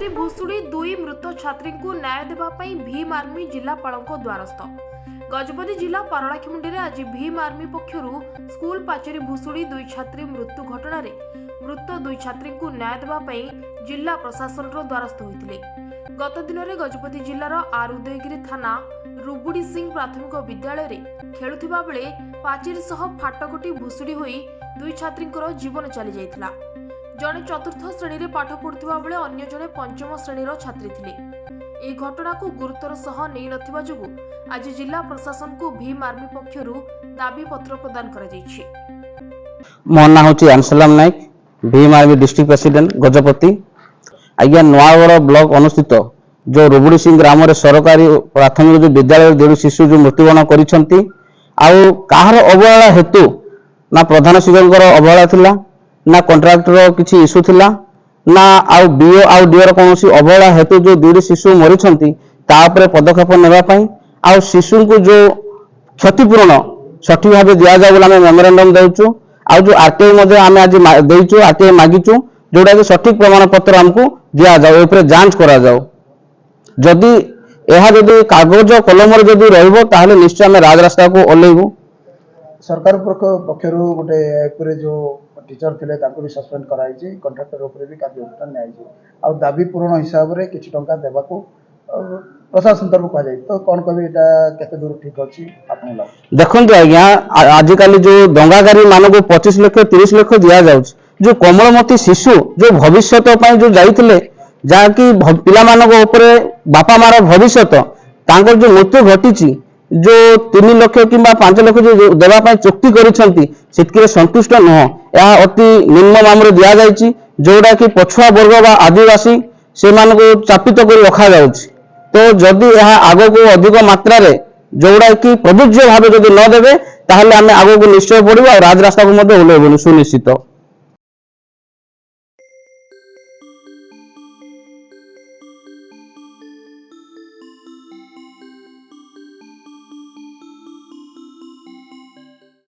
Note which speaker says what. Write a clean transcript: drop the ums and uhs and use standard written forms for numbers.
Speaker 1: पाचेरी भुशुड़ी दुई मृत छात्री को न्याय देवाई भीम आर्मी जिलापाल द्वारस्थ। गजपति जिला पारलाखेमुंडी में आज भीम आर्मी पक्षर स्कूल पाचेरी भुशुड़ी दुई छात्री मृत्यु घटना मृत दुई छात्री को न्याय देवाई जिला प्रशासन द्वारस्थ होते। गत दिन में गजपति जिलार आर उदयगिरी थाना रुबुड़ी सिंह प्राथमिक विद्यालय खेलुवा बेले पाचेरी सह फाटकटी भुशुड़ी होई दुई छात्री जीवन चली जाइथिला। जड़े चतुर्थ श्रेणी में पाठ पढ़ुवा बेले अन्य जड़े पंचम श्रेणीर छात्री थिले। यह घटना को गुरुतर सह नहीं नथिबा जोगु आज जिला प्रशासन को भीम आर्मी पक्षरु दाबी पत्र प्रदान करा जायछि।
Speaker 2: मो ना होची Anshalam Nayak, Bhim army district president Gajapati. आज्ञा नुआगढ़ ब्लॉक अनुस्थित जो रुबुड़ी सिंह ग्राम रे सरकारी प्राथमिक जो विद्यालय जो शिशु जो मृत्युवरण करिसंती आउ काहर अवहेला हेतु ना प्रधान शिक्षक अवहेला थिला ना कंट्राक्टर किसी इश्यू थिला ना आउ बीओ आउ डीओ कौन अवहेला हेतु जो दुई शिशु मरीछंती तापरे पदक्षेप नेबा पई आउ शिशु को जो क्षतिपूरण सठिक भाव दिया जाए बोले मेमोरेंडम देउछु। आउ जो आरटीआई मध्ये आमे आज देइछु, आरटीआई मागिछु जोडा कि सठिक प्रमाण पत्र हमको दिया जाओ, ऊपर जांच करा जाओ। जदि एहा जदि कागज कलम रे जदि रहइबो ताहले निश्चय हम राजरास्ता को ओलेइबो।
Speaker 3: सरकार पक्षर गोटे जो टीचर थे भी सस्पेंड कराई, कंट्राक्टर उपर भी कार्यानुष्ठान नियाई आ दाबी पूरण हिसाब से किसी टंका देवाक प्रशासन तरफ कहुई। तो कौन कह केते दूर ठीक अच्छी आप
Speaker 2: देखो आज्ञा आजिकल जो दंगाकारी मान को 25 लाख 30 लाख दि जाउछ, जो कोमलमती शिशु जो भविष्य जो जाइथिले जहाँकि पिला मानक ऊपर बापा मार भविष्य तांकर जो मृत्यु घटी जो 3 लाख कि 5 लाख जो देवाई चुक्ति कर संतुष्ट नुह, यह अति निम्न मामले दि जाइए जोड़ा कि पछुआ वर्ग बा आदिवासी से चापित कर रखा जाउछि। तो जदि यह आग को अधिक मात्रा रे जोड़ा कि प्रযোज्य भाव जदि न देवे ताहले आमे आग को निश्चय पड़िबा और राजरास्ता को ओल्लैबुनि सुनिश्चित।